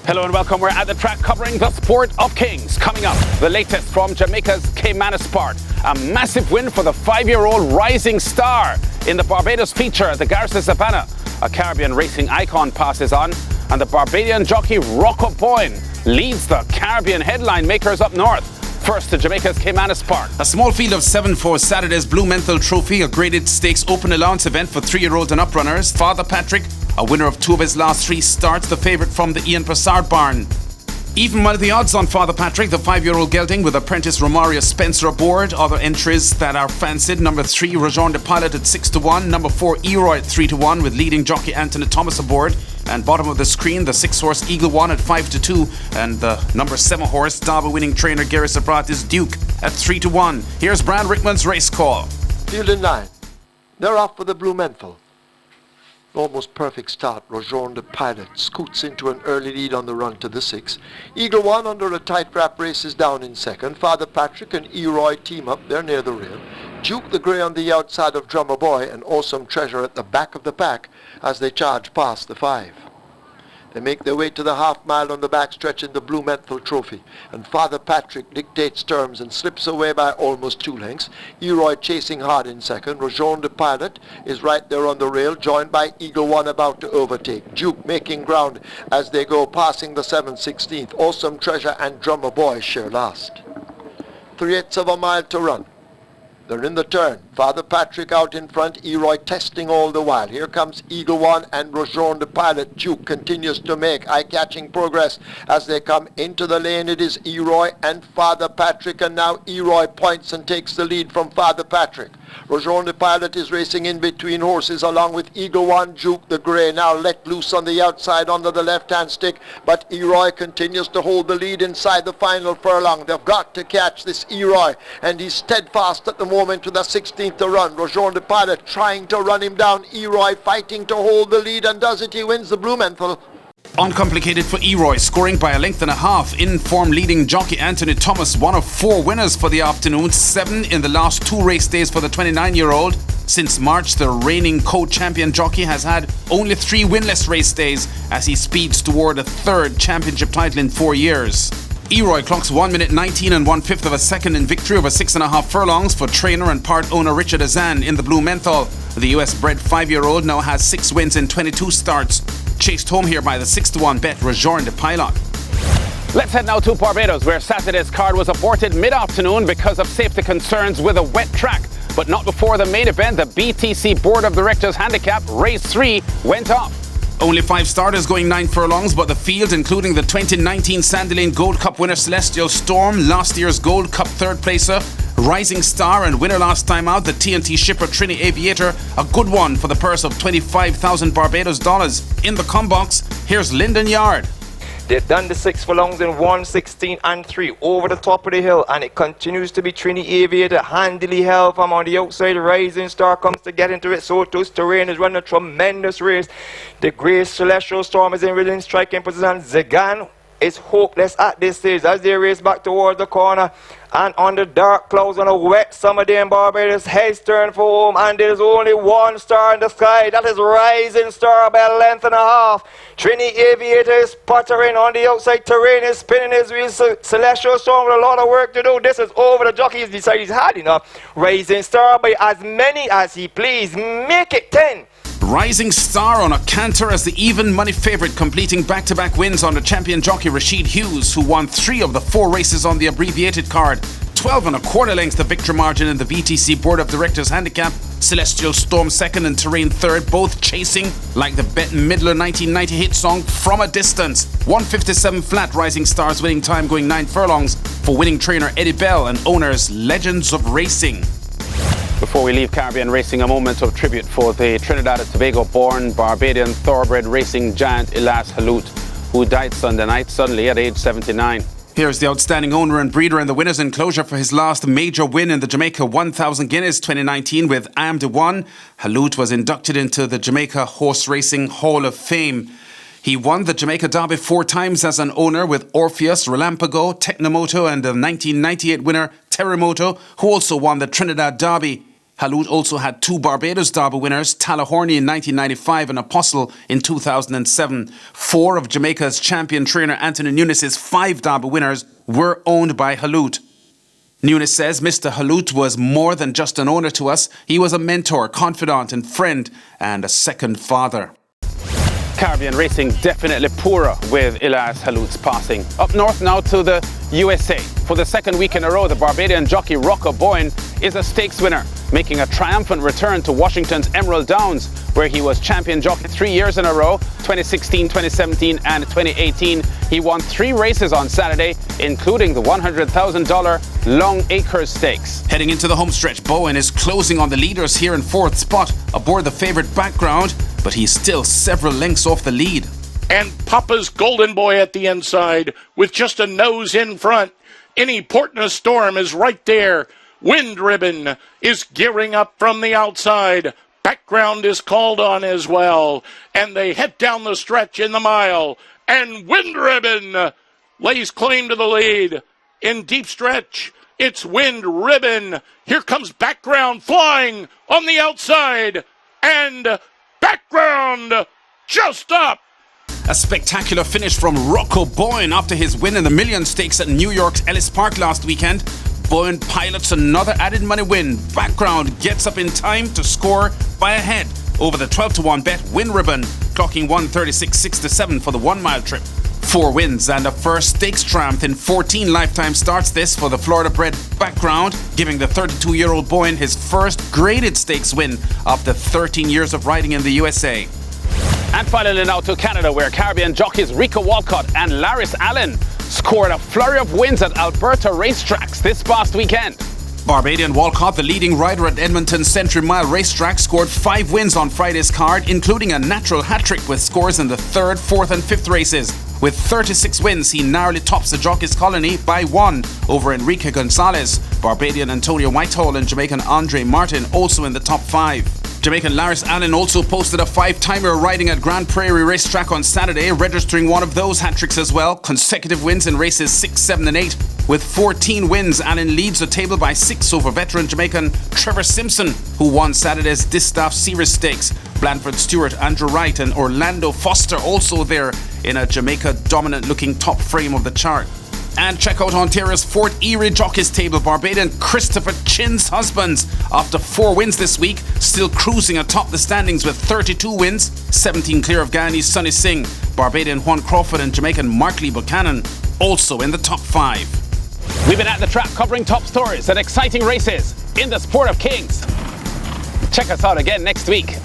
Hello and welcome. We're at the track covering the Sport of Kings. Coming up, the latest from Jamaica's Caymanas Sport. A massive win for the 5-year-old rising star in the Barbados feature, the Garrison Savannah. A Caribbean racing icon passes on, and the Barbadian jockey Rocco Bowen leads the Caribbean headline makers up north. First to Jamaica's Caymanas Sport. A small field of 7 for Saturday's Blue Menthol Trophy, a graded stakes open allowance event for 3-year-olds and uprunners. Father Patrick, a winner of 2 of his last 3 starts, the favourite from the Ian Passard barn. Even money the odds on Father Patrick, the 5-year-old gelding with apprentice Romario Spencer aboard. Other entries that are fancied: number 3, Rajon de Pilot at 6-1, number 4, Eroy at 3-1 with leading jockey Anthony Thomas aboard. And bottom of the screen, the 6-horse Eagle One at 5-2, and the number 7-horse Derby winning trainer Garrison Savannah's Duke at 3-1. Here's Brad Rickman's race call. Field in line. They're off for the Blue Menthol. Almost perfect start. Rajon the Pilot scoots into an early lead on the run to the 6. Eagle One under a tight wrap races down in second. Father Patrick and Eroy team up. They're near the rail. Duke the Grey on the outside of Drummer Boy and Awesome Treasure at the back of the pack as they charge past the 5. They make their way to the half-mile on the backstretch in the Blue Menthol Trophy, and Father Patrick dictates terms and slips away by almost 2 lengths. Eroy chasing hard in second. Rajon the Pilot is right there on the rail, joined by Eagle One about to overtake. Duke making ground as they go, passing the 7/16. Awesome Treasure and Drummer Boy share last. 3/8 of a mile to run. They're in the turn. Father Patrick out in front, Eroy testing all the while. Here comes Eagle One and Rajon the Pilot. Duke continues to make eye-catching progress as they come into the lane. It is Eroy and Father Patrick, and now Eroy points and takes the lead from Father Patrick. Rajon the Pilot is racing in between horses along with Eagle One. Duke the Grey now let loose on the outside under the left-hand stick, but Eroy continues to hold the lead inside the final furlong. They've got to catch this Eroy, and he's steadfast at the moment to the 16th to run. Rajon the Pilot trying to run him down. Eroy fighting to hold the lead, and does it. He wins the Blue Menthol. Uncomplicated for Eroy, scoring by a length and a half. In-form leading jockey Anthony Thomas, one of 4 winners for the afternoon, 7 in the last 2 race days for the 29-year-old. Since March, the reigning co-champion jockey has had only 3 winless race days as he speeds toward a 3rd championship title in 4 years. Eroy clocks 1 minute 19 and 1/5 of a second in victory over 6.5 furlongs for trainer and part owner Richard Azan in the Blue Menthol. The US-bred 5-year-old now has 6 wins in 22 starts, chased home here by the 6-1 bet Rajon the Pilot. Let's head now to Barbados, where Saturday's card was aborted mid-afternoon because of safety concerns with a wet track. But not before the main event. The BTC Board of Directors handicap, race 3, went off. Only 5 starters going 9 furlongs, but the field, including the 2019 Sandy Lane Gold Cup winner Celestial Storm, last year's Gold Cup 3rd placer, Rising Star, and winner last time out, the TNT shipper Trini Aviator, a good one for the purse of 25,000 Barbados dollars. In the combox, here's Lyndon Yard. They've done the 6 furlongs in 1:16 and 3 over the top of the hill, and it continues to be Trini Aviator handily held from on the outside. Rising Star comes to get into it. So too Terrain is running a tremendous race. The Great Celestial Storm is in within striking position. Zagan is hopeless at this stage as they race back towards the corner, and on the dark clouds on a wet summer day in Barbados, heads turn for home, and there's only 1 star in the sky. That is Rising Star by a length and a half. Trini Aviator is puttering on the outside. Terrain is spinning his wheels. Celestial Storm with a lot of work to do. This is over. The jockey has decided he's had enough. Rising Star by as many as he please. Make it 10. Rising Star on a canter as the even money favourite, completing back-to-back wins on the champion jockey Rashid Hughes, who won 3 of the 4 races on the abbreviated card. 12 1/4 lengths the victory margin in the BTC Board of Directors handicap. Celestial Storm 2nd and Terrain 3rd, both chasing like the Bette Midler 1990 hit song From a Distance. 1:57 flat. Rising Star's winning time going 9 furlongs for winning trainer Eddie Bell and owners Legends of Racing. Before we leave Caribbean racing, a moment of tribute for the Trinidad and Tobago-born Barbadian thoroughbred racing giant Elias Haloute, who died Sunday night suddenly at age 79. Here's the outstanding owner and breeder in the winner's enclosure for his last major win in the Jamaica 1000 Guineas 2019 with I Am The One. Haloute was inducted into the Jamaica Horse Racing Hall of Fame. He won the Jamaica Derby 4 times as an owner with Orpheus, Relampago, Technomoto, and the 1998 winner Terremoto, who also won the Trinidad Derby. Haloute also had 2 Barbados Derby winners, Talahorny in 1995 and Apostle in 2007. 4 of Jamaica's champion trainer Anthony Nunes' 5 Derby winners were owned by Haloute. Nunes says Mr. Haloute was more than just an owner to us. He was a mentor, confidant and friend, and a second father. Caribbean racing definitely poorer with Elias Haloute's passing. Up north now to the USA. For the second week in a row, the Barbadian jockey Rocco Bowen is a stakes winner, making a triumphant return to Washington's Emerald Downs, where he was champion jockey 3 years in a row, 2016, 2017 and 2018. He won 3 races on Saturday, including the $100,000 Long Acres Stakes. Heading into the home stretch, Bowen is closing on the leaders here in 4th spot, aboard the favourite Background, but he's still several lengths off the lead. And Papa's Golden Boy at the inside with just a nose in front. Any Port in a Storm is right there. Wind Ribbon is gearing up from the outside. Background is called on as well. And they head down the stretch in the mile. And Wind Ribbon lays claim to the lead. In deep stretch, it's Wind Ribbon. Here comes Background flying on the outside. And Background just up. A spectacular finish from Rocco Bowen after his win in the Million Stakes at New York's Ellis Park last weekend. Bowen pilots another added money win. Background gets up in time to score by a head over the 12-1 bet Wind Ribbon, clocking 136.67 for the 1 mile trip. 4 wins and a first stakes triumph in 14 lifetime starts this for the Florida-bred Background, giving the 32-year-old Bowen his first graded stakes win after 13 years of riding in the USA. And finally now to Canada, where Caribbean jockeys Rico Walcott and Laris Allen scored a flurry of wins at Alberta racetracks this past weekend. Barbadian Walcott, the leading rider at Edmonton's Century Mile racetrack, scored 5 wins on Friday's card, including a natural hat-trick with scores in the 3rd, 4th and 5th races. With 36 wins, he narrowly tops the Jockey's Colony by 1 over Enrique Gonzalez. Barbadian Antonio Whitehall and Jamaican Andre Martin also in the top 5. Jamaican Laris Allen also posted a 5-timer riding at Grand Prairie Racetrack on Saturday, registering one of those hat-tricks as well. Consecutive wins in races 6, 7 and 8. With 14 wins, Allen leads the table by 6 over veteran Jamaican Trevor Simpson, who won Saturday's Distaff Series Stakes. Blanford Stewart, Andrew Wright and Orlando Foster also there in a Jamaica dominant-looking top frame of the chart. And check out Ontario's Fort Erie Jockeys table. Barbadian Christopher Chin's husbands, after 4 wins this week, still cruising atop the standings with 32 wins, 17 clear of Guyanese Sonny Singh. Barbadian Juan Crawford and Jamaican Mark Lee Buchanan also in the top 5. We've been at the track covering top stories and exciting races in the sport of kings. Check us out again next week.